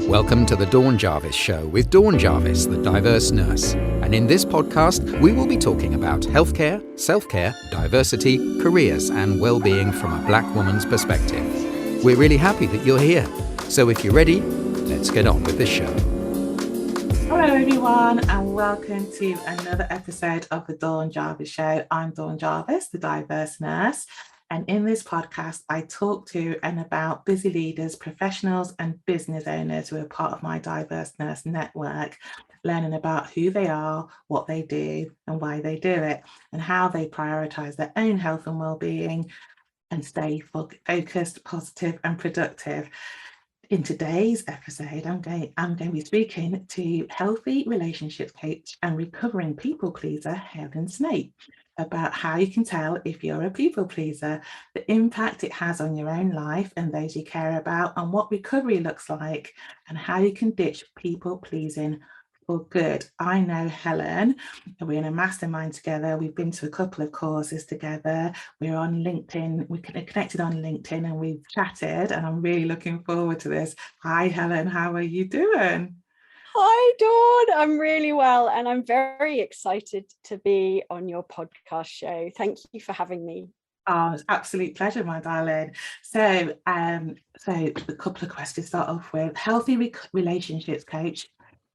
Welcome to the Dawn Jarvis Show with Dawn Jarvis, the diverse nurse. And in this podcast, we will be talking about healthcare, self-care, diversity, careers, and well-being from a Black woman's perspective. We're really happy that you're here. So if you're ready, let's get on with the show. Hello everyone, and welcome to another episode of the Dawn Jarvis Show. I'm Dawn Jarvis, the diverse nurse. And in this podcast, I talk to and about busy leaders, professionals, and business owners who are part of my diverse nurse network, learning about who they are, what they do, and why they do it, and how they prioritize their own health and well-being and stay focused, positive, and productive. In today's episode, I'm going to be speaking to healthy relationships coach and recovering people pleaser, Helen Snape, about how you can tell if you're a people pleaser, the impact it has on your own life and those you care about, and what recovery looks like, and how you can ditch people pleasing for good. I know Helen, we're in a mastermind together. We've been to a couple of courses together. We're on LinkedIn, we're connected on LinkedIn, and we've chatted, and I'm really looking forward to this. Hi, Helen, how are you doing? Hi, Dawn. I'm really well, and I'm very excited to be on your podcast show. Thank you for having me. Oh, it's an absolute pleasure, my darling. So a couple of questions to start off with. Healthy relationships coach,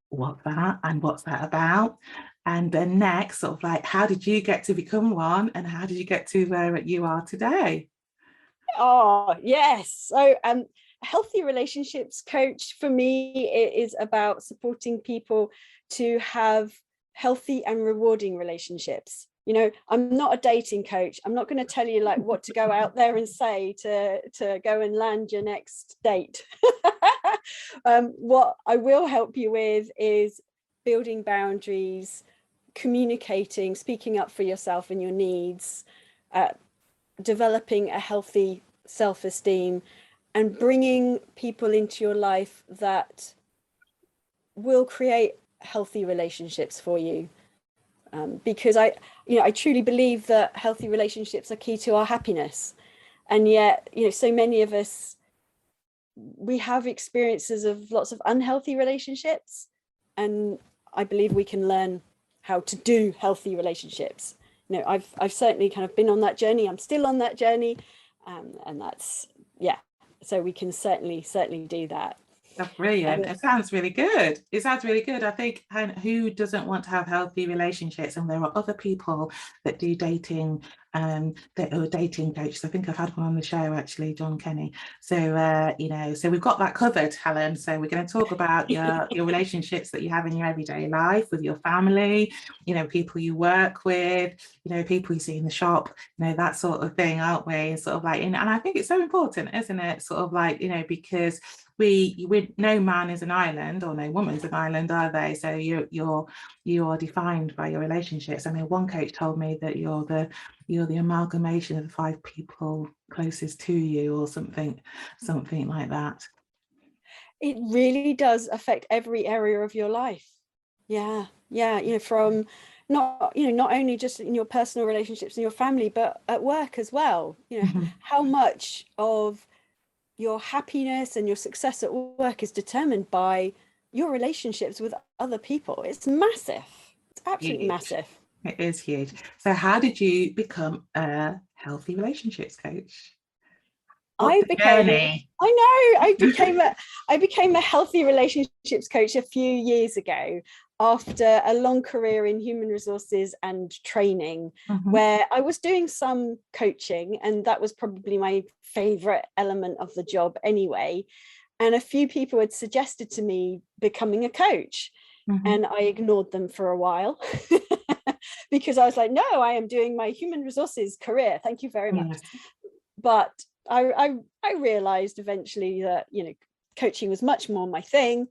what's that and what's that about? And then next, sort of like, how did you get to become one, and how did you get to where you are today? Oh, yes. So healthy relationships coach, for me, it is about supporting people to have healthy and rewarding relationships. You know, I'm not a dating coach. I'm not going to tell you like what to go out there and say to go and land your next date. What I will help you with is building boundaries, communicating, speaking up for yourself and your needs, developing a healthy self-esteem, and bringing people into your life that will create healthy relationships for you. Because I truly believe that healthy relationships are key to our happiness. And yet, so many of us, we have experiences of lots of unhealthy relationships. And I believe we can learn how to do healthy relationships. I've certainly kind of been on that journey. I'm still on that journey. And that's, so we can certainly do that. That's brilliant. It sounds really good. I think, who doesn't want to have healthy relationships? And there are other people that do dating, that are dating coaches. I think I've had one on the show actually, John Kenny. So so we've got that covered, Helen. So we're going to talk about your relationships that you have in your everyday life with your family, people you work with, people you see in the shop, that sort of thing, aren't we? Sort of like, and I think it's so important, isn't it? Sort of like, because we no man is an island, or no woman's an island, are they? So you are defined by your relationships. I mean, one coach told me that you're the amalgamation of the 5 people closest to you, or something like that. It really does affect every area of your life. Yeah, from not only just in your personal relationships and your family, but at work as well. How much of your happiness and your success at work is determined by your relationships with other people. It's massive. It's absolutely massive. It is huge. So how did you become a healthy relationships coach? I became a healthy relationships coach a few years ago, after a long career in human resources and training, where I was doing some coaching, and that was probably my favorite element of the job anyway. And a few people had suggested to me becoming a coach, and I ignored them for a while because I was like, no, I am doing my human resources career. Thank you very much. But I realized eventually that, coaching was much more my thing.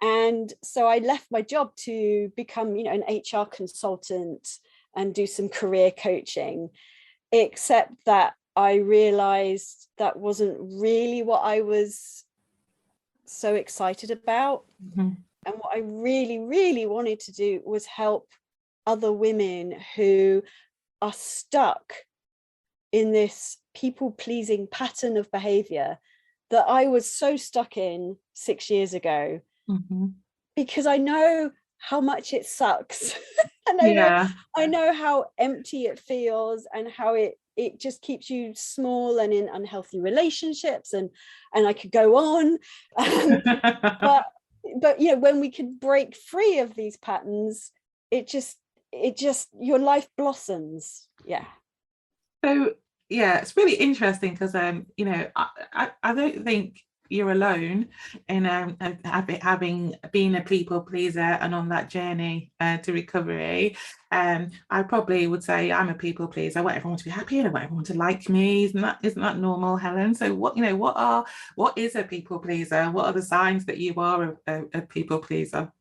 And so I left my job to become, an HR consultant and do some career coaching, except that I realized that wasn't really what I was so excited about. And what I really, really wanted to do was help other women who are stuck in this people-pleasing pattern of behavior that I was so stuck in 6 years ago, Mm-hmm. because I know how much it sucks. And I know how empty it feels, and how it just keeps you small and in unhealthy relationships, and I could go on. But when we can break free of these patterns, it just your life blossoms. So it's really interesting because I don't think you're alone in having been a people pleaser and on that journey to recovery. I probably would say I'm a people pleaser. I want everyone to be happy and I want everyone to like me. Isn't that normal, Helen? So what is a people pleaser? What are the signs that you are a people pleaser?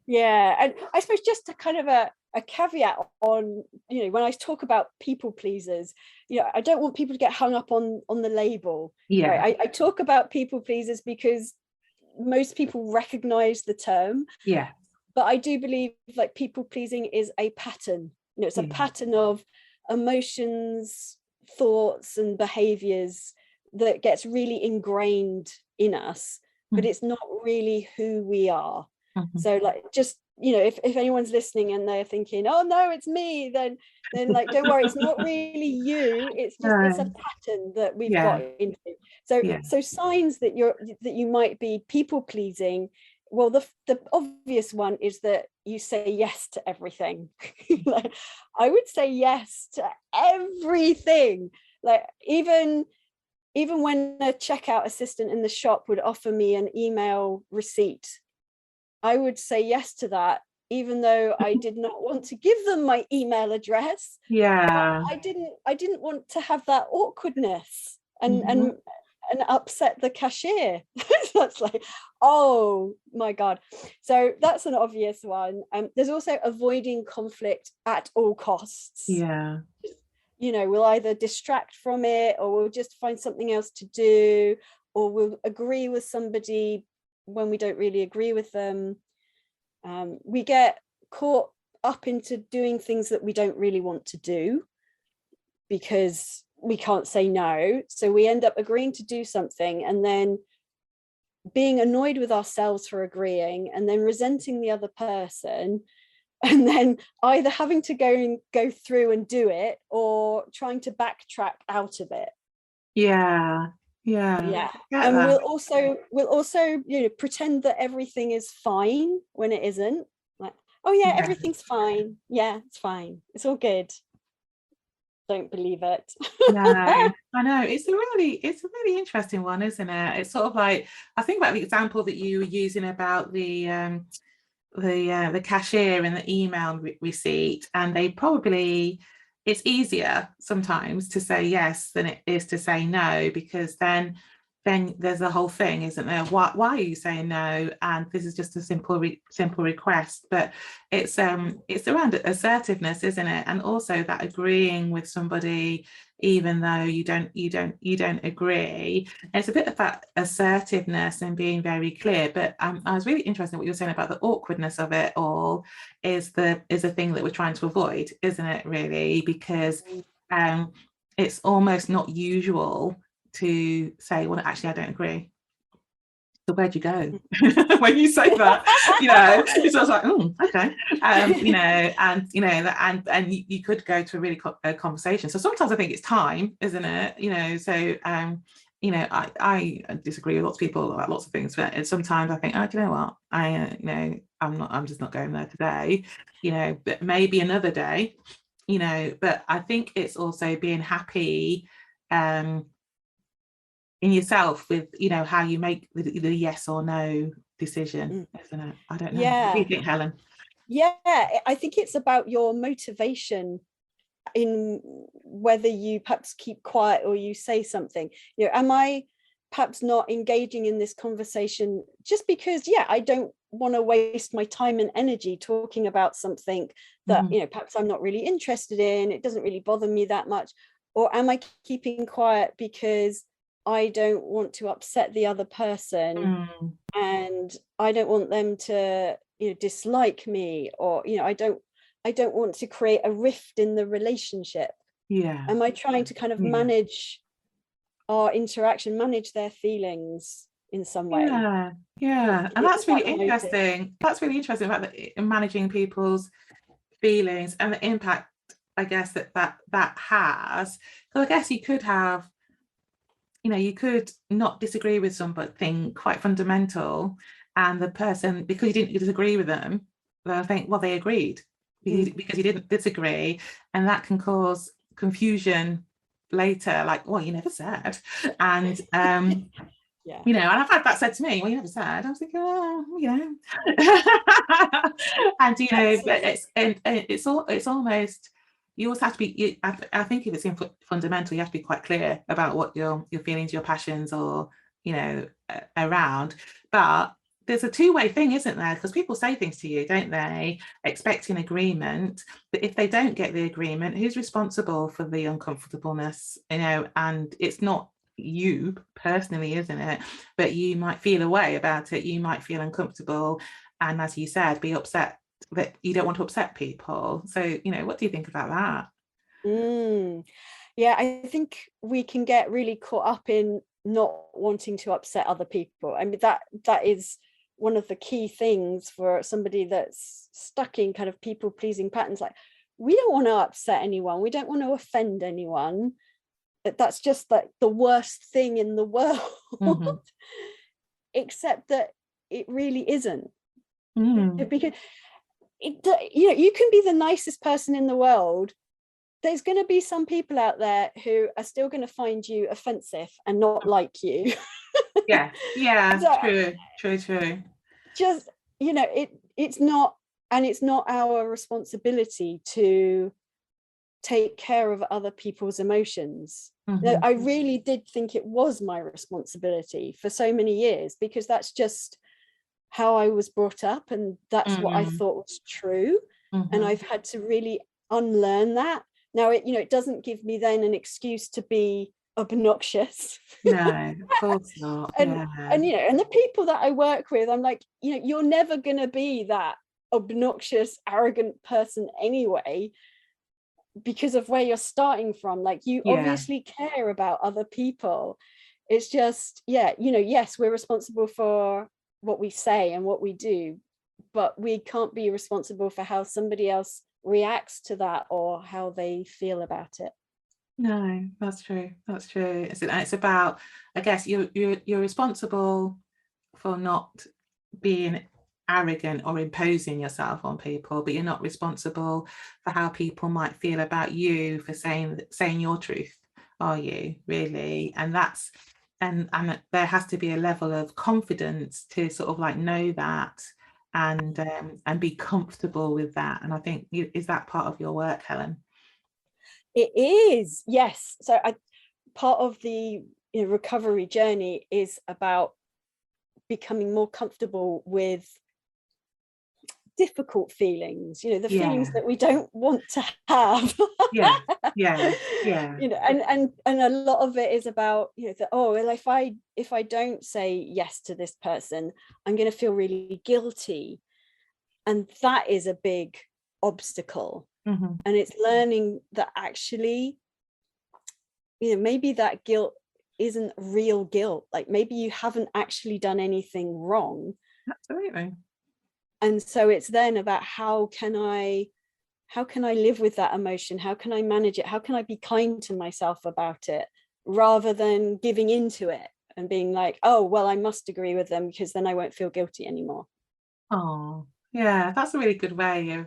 And I suppose just a kind of a caveat on, when I talk about people pleasers, I don't want people to get hung up on the label. Right? I talk about people pleasers because most people recognize the term. But I do believe like people pleasing is a pattern. It's a pattern of emotions, thoughts, and behaviors that gets really ingrained in us, but it's not really who we are. So like, just if anyone's listening and they're thinking, oh no, it's me, then like, don't worry, it's not really you, it's just it's a pattern that we've got into. So signs that you might be people pleasing, well, the obvious one is that you say yes to everything. Like, I would say yes to everything. Like, even when a checkout assistant in the shop would offer me an email receipt, I would say yes to that, even though I did not want to give them my email address. I didn't want to have that awkwardness and upset the cashier. That's like, oh my God. So that's an obvious one. There's also avoiding conflict at all costs. We'll either distract from it, or we'll just find something else to do, or we'll agree with somebody when we don't really agree with them. We get caught up into doing things that we don't really want to do because we can't say no. So we end up agreeing to do something and then being annoyed with ourselves for agreeing, and then resenting the other person, and then either having to go through and do it, or trying to backtrack out of it. And we'll also pretend that everything is fine when it isn't. Like, oh yeah, everything's fine. Yeah, it's fine. It's all good. Don't believe it. No, I know. It's a really interesting one, isn't it? It's sort of like, I think about the example that you were using about the cashier and the email receipt, and it's easier sometimes to say yes than it is to say no, because then there's a whole thing, isn't there? Why are you saying no? And this is just a simple request. But it's around assertiveness, isn't it? And also that agreeing with somebody even though you don't agree. And it's a bit of that assertiveness and being very clear. But I was really interested in what you were saying about the awkwardness of it all is a thing that we're trying to avoid, isn't it, really? Because it's almost not usual to say, well, actually, I don't agree. So where'd you go when you say that? It's sort of like, oh, okay. And you could go to a really conversation. So sometimes I think it's time, isn't it? So I disagree with lots of people about lots of things, but sometimes I think, oh, do you know what? I'm just not going there today. But maybe another day. But I think it's also being happy in yourself with how you make the yes or no decision, isn't it? I don't know. What do you think, Helen? I think it's about your motivation in whether you perhaps keep quiet or you say something. Am I perhaps not engaging in this conversation just because I don't want to waste my time and energy talking about something that perhaps I'm not really interested in, it doesn't really bother me that much? Or am I keeping quiet because I don't want to upset the other person and I don't want them to dislike me, or I don't want to create a rift in the relationship? Am I trying to kind of manage our interaction, manage their feelings? in some way. Yeah, and that's really interesting. That's really interesting about managing people's feelings and the impact, I guess, that has. So I guess you could have, you could not disagree with something quite fundamental, and the person, because you didn't disagree with them, they'll think, well, they agreed because you didn't disagree, and that can cause confusion later, like, well, you never said. And and I've had that said to me, well, you never said. I was thinking, oh, and but it's almost, you also have to be, I think if it's fundamental, you have to be quite clear about what your feelings, your passions, or around. But there's a two-way thing, isn't there? Because people say things to you, don't they, expecting agreement, but if they don't get the agreement, who's responsible for the uncomfortableness? And it's not you personally, isn't it? But you might feel a way about it, you might feel uncomfortable, and as you said, be upset that you don't want to upset people. So what do you think about that? Yeah, I think we can get really caught up in not wanting to upset other people. I mean, that is one of the key things for somebody that's stuck in kind of people pleasing patterns. Like, we don't want to upset anyone, we don't want to offend anyone. That's just like the worst thing in the world. Except that it really isn't. Because you can be the nicest person in the world, there's going to be some people out there who are still going to find you offensive and not like you. yeah so, true just it's not our responsibility to take care of other people's emotions. I really did think it was my responsibility for so many years, because that's just how I was brought up, and that's what I thought was true. And I've had to really unlearn that. Now it doesn't give me then an excuse to be obnoxious. No, of course not. and the people that I work with, I'm like, you're never gonna be that obnoxious, arrogant person anyway, because of where you're starting from. Like, you obviously care about other people. It's just yes, we're responsible for what we say and what we do, but we can't be responsible for how somebody else reacts to that or how they feel about it. No, that's true. It's about, I guess, you're responsible for not being arrogant or imposing yourself on people, but you're not responsible for how people might feel about you for saying your truth, are you, really? And that's and there has to be a level of confidence to sort of like know that and be comfortable with that. And I think, is that part of your work, Helen? It is, yes. So part of the recovery journey is about becoming more comfortable with difficult feelings, the feelings that we don't want to have. yeah and a lot of it is about if I don't say yes to this person, I'm going to feel really guilty, and that is a big obstacle. And it's learning that actually maybe that guilt isn't real guilt. Like, maybe you haven't actually done anything wrong. Absolutely. And so it's then about how can I live with that emotion? How can I manage it? How can I be kind to myself about it, rather than giving into it and being like, oh, well, I must agree with them because then I won't feel guilty anymore. Oh, yeah, that's a really good way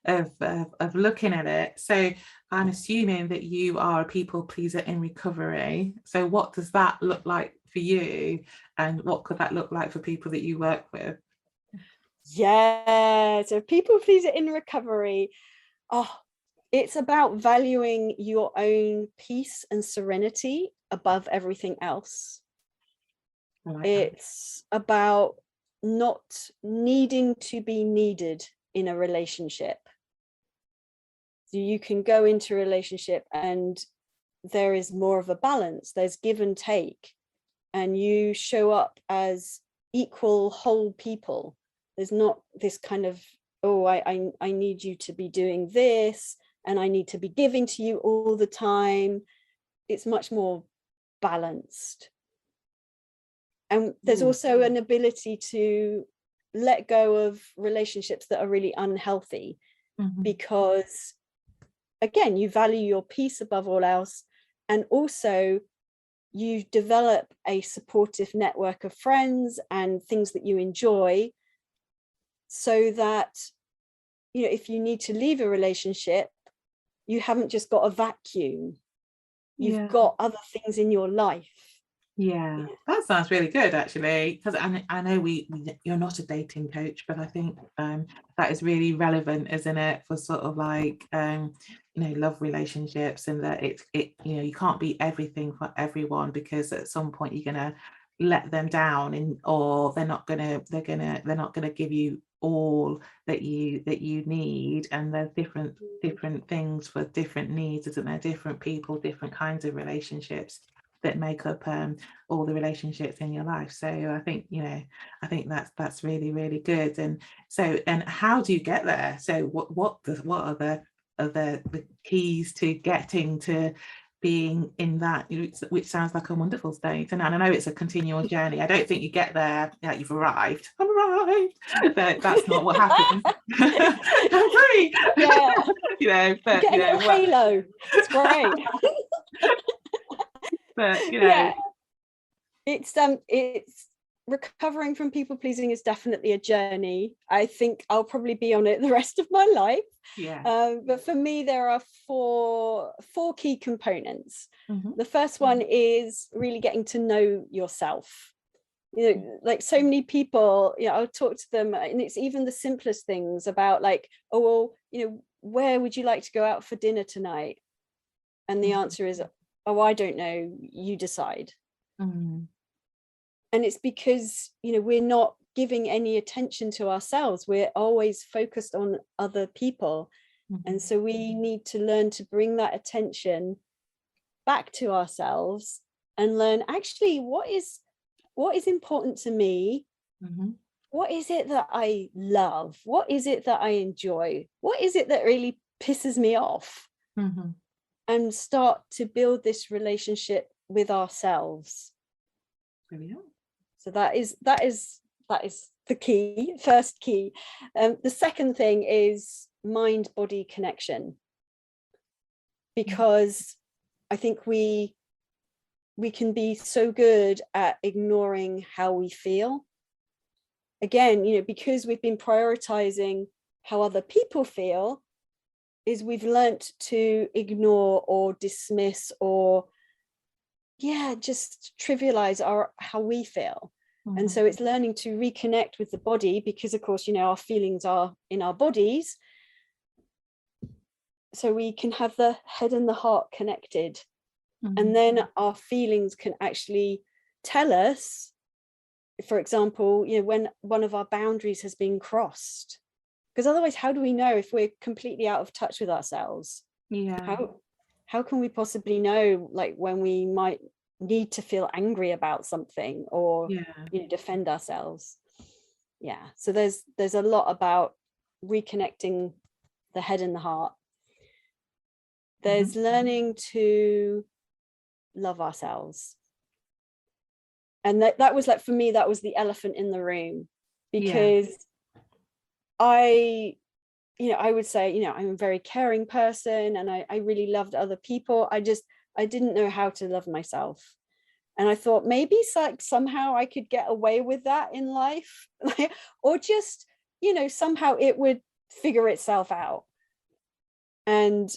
of looking at it. So I'm assuming that you are a people pleaser in recovery. So what does that look like for you, and what could that look like for people that you work with? Yeah, so people pleaser in recovery, it's about valuing your own peace and serenity above everything else. It's about not needing to be needed in a relationship. So you can go into a relationship and there is more of a balance, there's give and take, and you show up as equal whole people. There's not this kind of, I need you to be doing this and I need to be giving to you all the time. It's much more balanced. And there's also an ability to let go of relationships that are really unhealthy, because again, you value your peace above all else, and also you develop a supportive network of friends and things that you enjoy, so that, you know, if you need to leave a relationship, you haven't just got a vacuum, you've got other things in your life. Yeah, that sounds really good, actually, because I know you're not a dating coach, but I think that is really relevant, isn't it, for sort of like love relationships, and that it you can't be everything for everyone, because at some point you're gonna let them down, or they're not gonna give you all that you need, and there's different things for different needs, isn't there? Different people, different kinds of relationships that make up all the relationships in your life. So I think that's really, really good. And so, and how do you get there? So what are the keys to getting to being in that, which sounds like a wonderful state? And I know it's a continual journey. I don't think you get there like you've arrived. I'm arrived. That's not what happens. I'm free. Yeah. But get a little halo. It's great. But it's recovering from people pleasing is definitely a journey. I think I'll probably be on it the rest of my life. But for me, there are four key components. The first one is really getting to know yourself. Like so many people, I'll talk to them, and it's even the simplest things about like, oh, well, where would you like to go out for dinner tonight? And the answer is, oh, I don't know, you decide. And it's because, we're not giving any attention to ourselves. We're always focused on other people. And so we need to learn to bring that attention back to ourselves and learn, actually, what is important to me? What is it that I love? What is it that I enjoy? What is it that really pisses me off? And start to build this relationship with ourselves. Brilliant. So that is the first key. The second thing is mind-body connection, because I think we can be so good at ignoring how we feel. Again, because we've been prioritizing how other people feel, is we've learnt to ignore or dismiss or just trivialize how we feel. And so it's learning to reconnect with the body, because of course, our feelings are in our bodies, so we can have the head and the heart connected. And then our feelings can actually tell us, for example, when one of our boundaries has been crossed. Because otherwise, how do we know if we're completely out of touch with ourselves? How can we possibly know, like, when we might need to feel angry about something or defend ourselves? So there's a lot about reconnecting the head and the heart. There's learning to love ourselves, and that was like, for me, that was the elephant in the room, because I would say, I'm a very caring person, and I really loved other people. I didn't know how to love myself. And I thought maybe somehow I could get away with that in life, or just, somehow it would figure itself out. And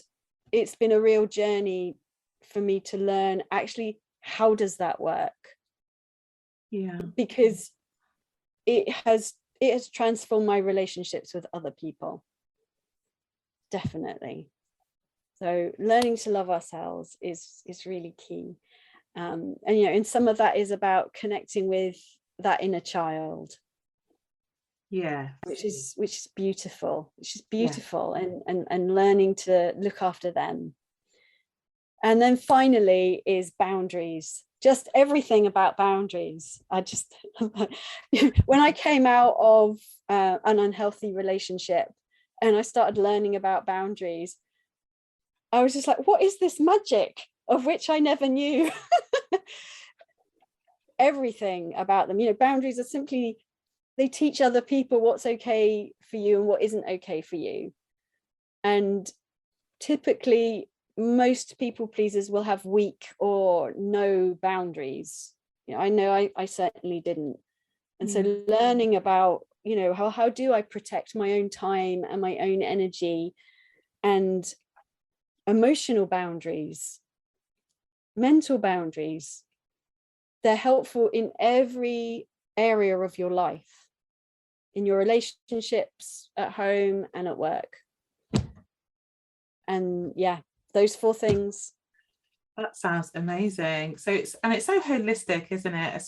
it's been a real journey for me to learn, actually, how does that work? Because it has transformed my relationships with other people. Definitely. So learning to love ourselves is really key. And some of that is about connecting with that inner child. Which is beautiful. And learning to look after them. And then finally is boundaries. Just everything about boundaries. When I came out of an unhealthy relationship and I started learning about boundaries, I was just like, what is this magic of which I never knew? everything about them. You know, boundaries are simply, they teach other people what's okay for you and what isn't okay for you. And typically most people pleasers will have weak or no boundaries. You know I certainly didn't. And so learning about, you know, how do I protect my own time and my own energy, and emotional boundaries, mental boundaries, they're helpful in every area of your life, in your relationships, at home and at work. And yeah, those 4 things. That sounds amazing. So it's so holistic, isn't it? It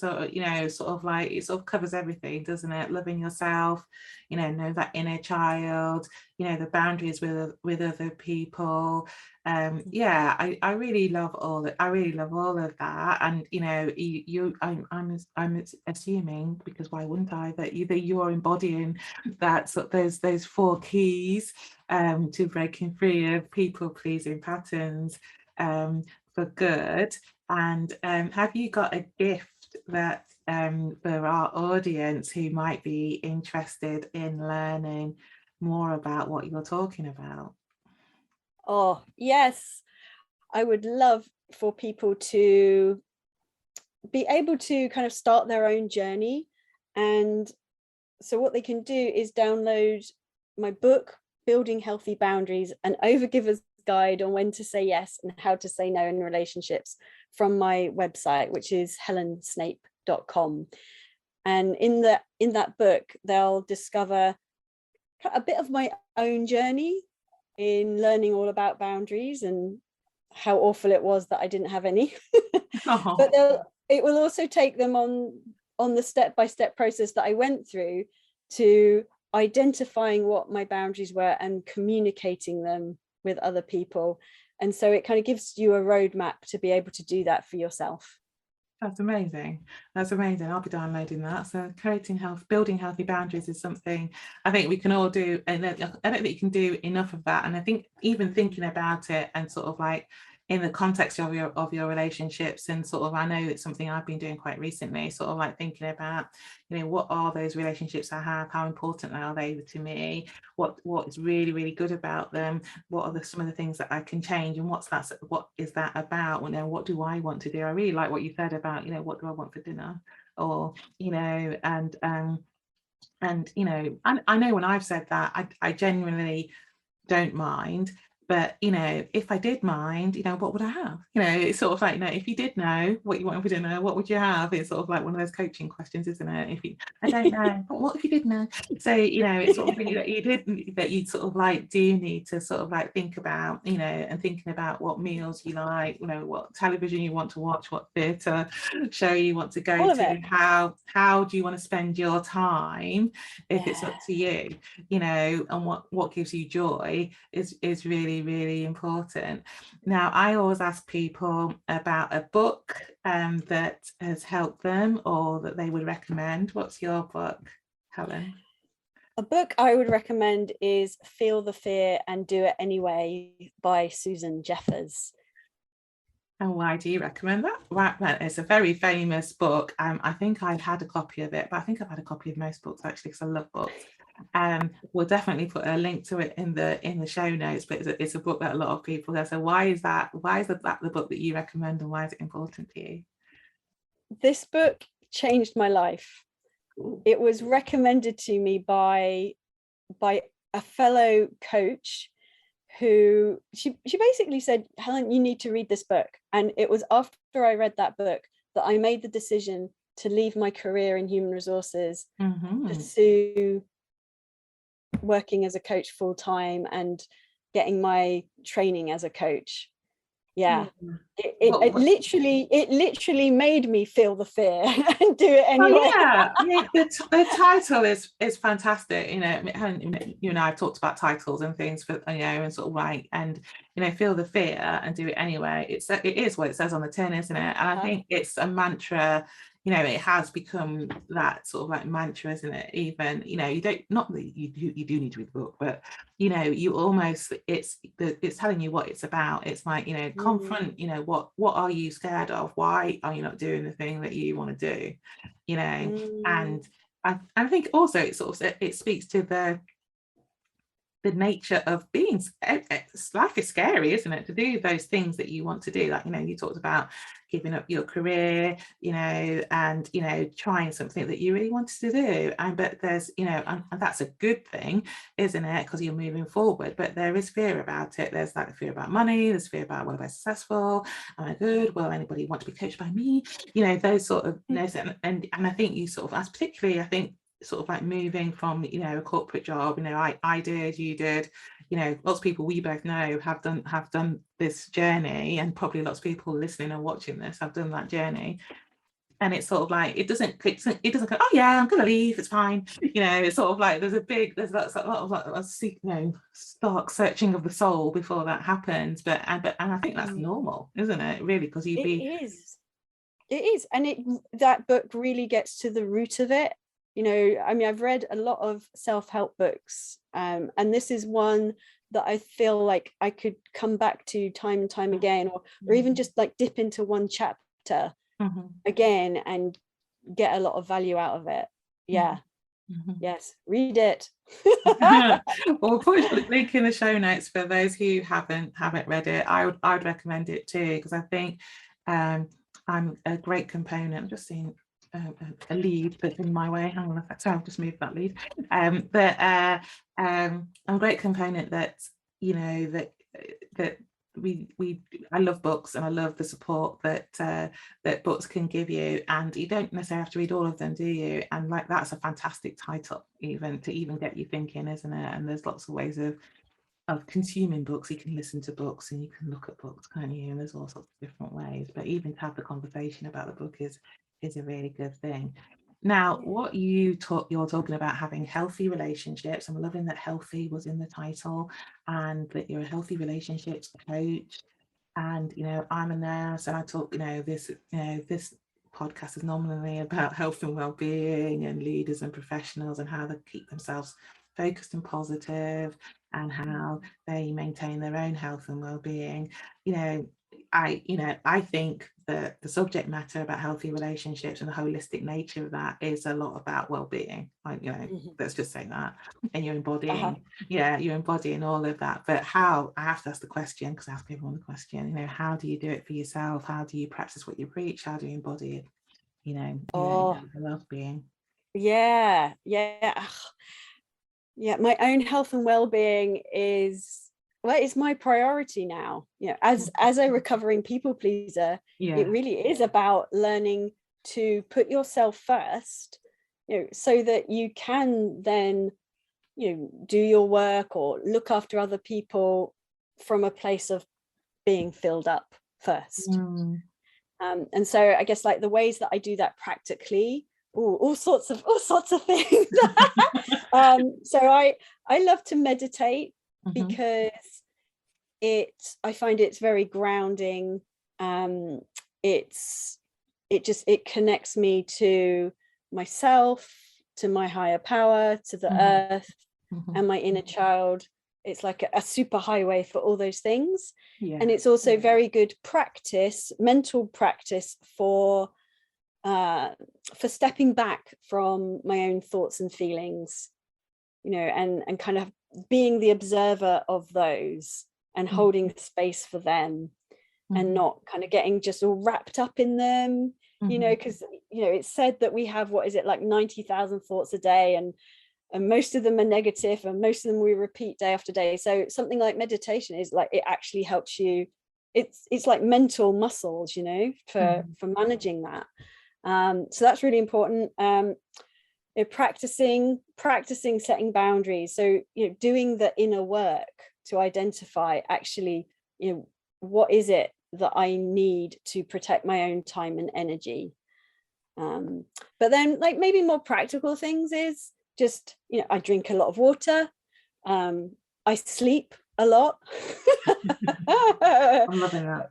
sort of covers everything, doesn't it? Loving yourself, know that inner child, the boundaries with other people. I really love all that. I really love all of that. And I'm assuming, because why wouldn't I, that you are embodying that, so those 4 keys to breaking free of people pleasing patterns for good. And have you got a gift that for our audience who might be interested in learning more about what you're talking about? Oh yes, I would love for people to be able to kind of start their own journey. And so what they can do is download my book, Building Healthy Boundaries, an overgiver's guide on when to say yes and how to say no in relationships, from my website, which is helensnape.com. And in that book, they'll discover a bit of my own journey in learning all about boundaries and how awful it was that I didn't have any. But it will also take them on the step-by-step process that I went through to identifying what my boundaries were and communicating them with other people. And so it kind of gives you a roadmap to be able to do that for yourself. That's amazing. That's amazing. I'll be downloading that. So building healthy boundaries is something I think we can all do. And I don't think you can do enough of that. And I think even thinking about it and sort of like in the context of your relationships, and sort of, I know it's something I've been doing quite recently, sort of like thinking about, what are those relationships I have? How important are they to me? What is really, really good about them? What are some of the things that I can change? And what is that about? What do I want to do? I really like what you said about, what do I want for dinner? Or, and I know when I've said that, I genuinely don't mind. But if I did mind, what would I have? It's sort of like, if you did know what you wanted for dinner, what would you have? It's sort of like one of those coaching questions, isn't it? I don't know, but what if you did know? So it's sort of thing that you sort of like do need to sort of like think about, and thinking about what meals you like, what television you want to watch, what theatre show you want to go to, how do you want to spend your time, if it's up to you, and what gives you joy is really, really important. Now, I always ask people about a book that has helped them or that they would recommend. What's your book, Helen? A book I would recommend is Feel the Fear and Do It Anyway by Susan Jeffers. And why do you recommend that? Right, it's a very famous book. I think I've had a copy of it, but I think I've had a copy of most books actually, because I love books. We'll definitely put a link to it in the show notes, but it's a book that a lot of people have. So why is that the book that you recommend, and why is it important to you? This book changed my life. Ooh. It was recommended to me by a fellow coach who she basically said, Helen, you need to read this book. And it was after I read that book that I made the decision to leave my career in human resources, pursue working as a coach full time and getting my training as a coach. It literally made me feel the fear and do it anyway. The title is fantastic. You and I have talked about titles and things, but and sort of like, and feel the fear and do it anyway. It is what it says on the tin, isn't it? And I think it's a mantra you know, it has become that sort of like mantra, isn't it? Even, you know, you don't, not that you do need to read the book, but you know, you almost, it's telling you what it's about. It's like, you know, confront, you know, what are you scared of? Why are you not doing the thing that you want to do? You know, and I think also it sort of, it speaks to the nature of being, life is scary, isn't it, to do those things that you want to do. Like, you know, you talked about giving up your career, you know, and, you know, trying something that you really wanted to do. And but there's, you know, and that's a good thing, isn't it, because you're moving forward. But there is fear about it. There's like fear about money, there's fear about, will I be successful, am I good, will anybody want to be coached by me, you know, those sort of, you know, and I think you sort of, as particularly, I think, sort of like moving from, you know, a corporate job, you know, I did, you did, you know, lots of people we both know have done this journey, and probably lots of people listening and watching this have done that journey. And it's sort of like, it doesn't go, oh yeah, I'm gonna leave, it's fine, you know. It's sort of like there's a lot of like, you know, stark searching of the soul before that happens. But and I think that's normal, isn't it, really, because it is, and that book really gets to the root of it. You know, I mean, I've read a lot of self-help books, and this is one that I feel like I could come back to time and time again, or even just like dip into one chapter again and get a lot of value out of it. Yeah. Yes, read it. Well, we'll put a link in the show notes for those who haven't read it. I would recommend it too, because I think I'm a great component. I'm just seeing a lead that's in my way. Hang on, so I've just moved that lead. But I'm a great component that, you know, that I love books, and I love the support that that books can give you, and you don't necessarily have to read all of them, do you? And like, that's a fantastic title even to even get you thinking, isn't it? And there's lots of ways of consuming books. You can listen to books and you can look at books, can't you? And there's all sorts of different ways, but even to have the conversation about the book is a really good thing. Now, what you're talking about, having healthy relationships. I'm loving that healthy was in the title, and that you're a healthy relationships coach. And, you know, I'm a nurse, and I talk, you know, this podcast is normally about health and well-being and leaders and professionals, and how they keep themselves focused and positive, and how they maintain their own health and well-being. You know, I think that the subject matter about healthy relationships and the holistic nature of that is a lot about well-being. Like, you know, let's just say that, and you're embodying, you're embodying all of that. But how, I have to ask the question, because I ask everyone the question, you know, how do you do it for yourself? How do you practice what you preach? How do you embody it, you know, well-being? Yeah. My own health and well-being is, well, it's my priority now. You know, as a recovering people pleaser, it really is about learning to put yourself first, you know, so that you can then, you know, do your work or look after other people from a place of being filled up first. And so I guess like the ways that I do that practically, all sorts of things. So I love to meditate, because I find it's very grounding. It connects me to myself, to my higher power, to the earth, and my inner child. It's like a super highway for all those things. And it's also very good practice, mental practice for stepping back from my own thoughts and feelings, you know, and kind of being the observer of those, and holding space for them, and not kind of getting just all wrapped up in them, you know, because, you know, it's said that we have, what is it, like 90,000 thoughts a day, and most of them are negative, and most of them we repeat day after day. So something like meditation is like, it actually helps you. It's like mental muscles, you know, for managing that. So that's really important. Practicing setting boundaries. So, you know, doing the inner work to identify actually, you know, what is it that I need to protect my own time and energy. But then, like, maybe more practical things is just, you know, I drink a lot of water. I sleep a lot. I'm loving that.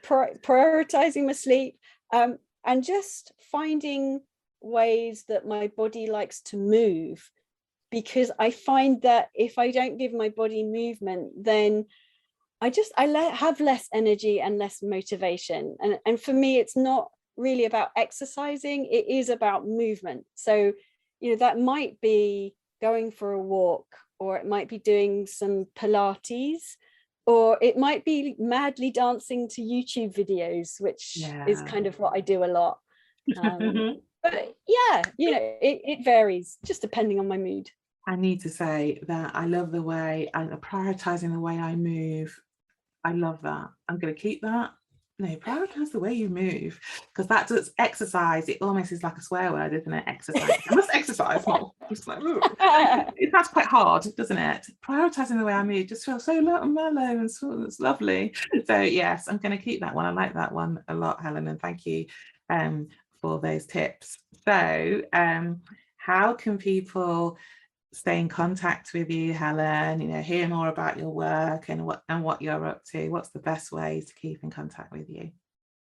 Prioritizing my sleep. and just finding ways that my body likes to move, because I find that if I don't give my body movement, then I have less energy and less motivation. And for me, it's not really about exercising, it is about movement. So, that might be going for a walk, or it might be doing some Pilates, or it might be madly dancing to YouTube videos, which is kind of what I do a lot. But yeah, it varies just depending on my mood. I need to say that I love the way and prioritizing the way I move. I love that. I'm going to keep that. No, prioritize the way you move, because that does exercise. It almost is like a swear word, isn't it? Exercise. I must exercise more. Just like, that's quite hard, doesn't it? Prioritizing the way I move just feels so mellow and so it's lovely. So yes, I'm going to keep that one. I like that one a lot, Helen, and thank you for those tips. So how can people stay in contact with you, Helen, hear more about your work and what you're up to? What's the best way to keep in contact with you?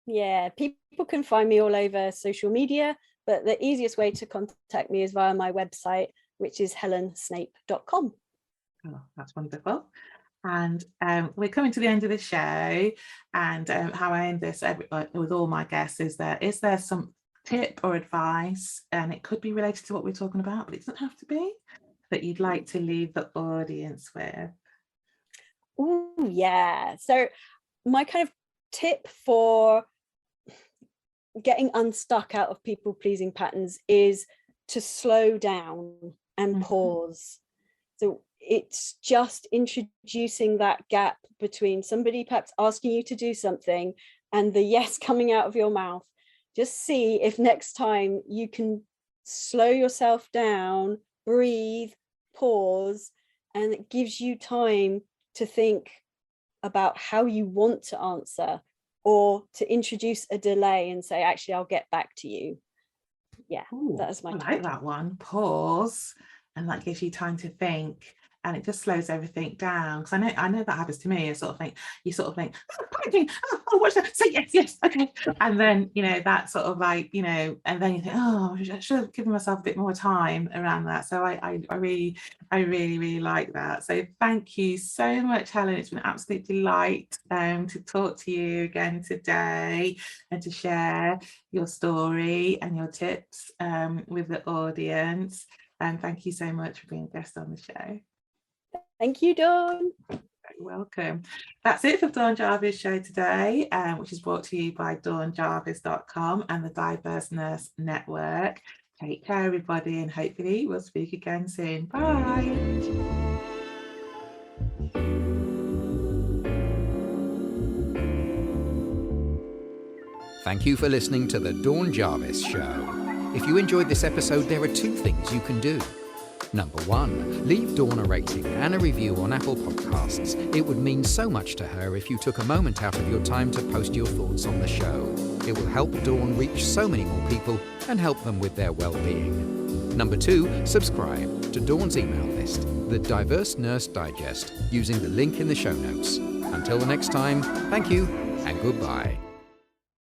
Yeah, people can find me all over social media, but the easiest way to contact me is via my website, which is helensnape.com. Oh, that's wonderful. And we're coming to the end of the show, and how I end this with all my guests is there some tip or advice, and it could be related to what we're talking about, but it doesn't have to be, that you'd like to leave the audience with? Oh yeah, so my kind of tip for getting unstuck out of people-pleasing patterns is to slow down and pause. So it's just introducing that gap between somebody perhaps asking you to do something and the yes coming out of your mouth. Just see if next time you can slow yourself down, breathe, pause, and it gives you time to think about how you want to answer, or to introduce a delay and say, actually, I'll get back to you. Yeah, that's my tip. I like that one. Pause, and that gives you time to think, and it just slows everything down. Because I know that happens to me. You sort of think, what's that? Say yes, okay. And then, that sort of like, and then you think, oh, I should have given myself a bit more time around that. So I really, really like that. So thank you so much, Helen. It's been an absolute delight to talk to you again today and to share your story and your tips with the audience. And thank you so much for being a guest on the show. Thank you, Dawn. You're welcome. That's it for Dawn Jarvis Show today, which is brought to you by dawnjarvis.com and the Diverse Nurse Network. Take care, everybody, and hopefully we'll speak again soon. Bye. Thank you for listening to the Dawn Jarvis Show. If you enjoyed this episode, there are 2 things you can do. Number 1, leave Dawn a rating and a review on Apple Podcasts. It would mean so much to her if you took a moment out of your time to post your thoughts on the show. It will help Dawn reach so many more people and help them with their well-being. Number 2, subscribe to Dawn's email list, the Diverse Nurse Digest, using the link in the show notes. Until the next time, thank you and goodbye.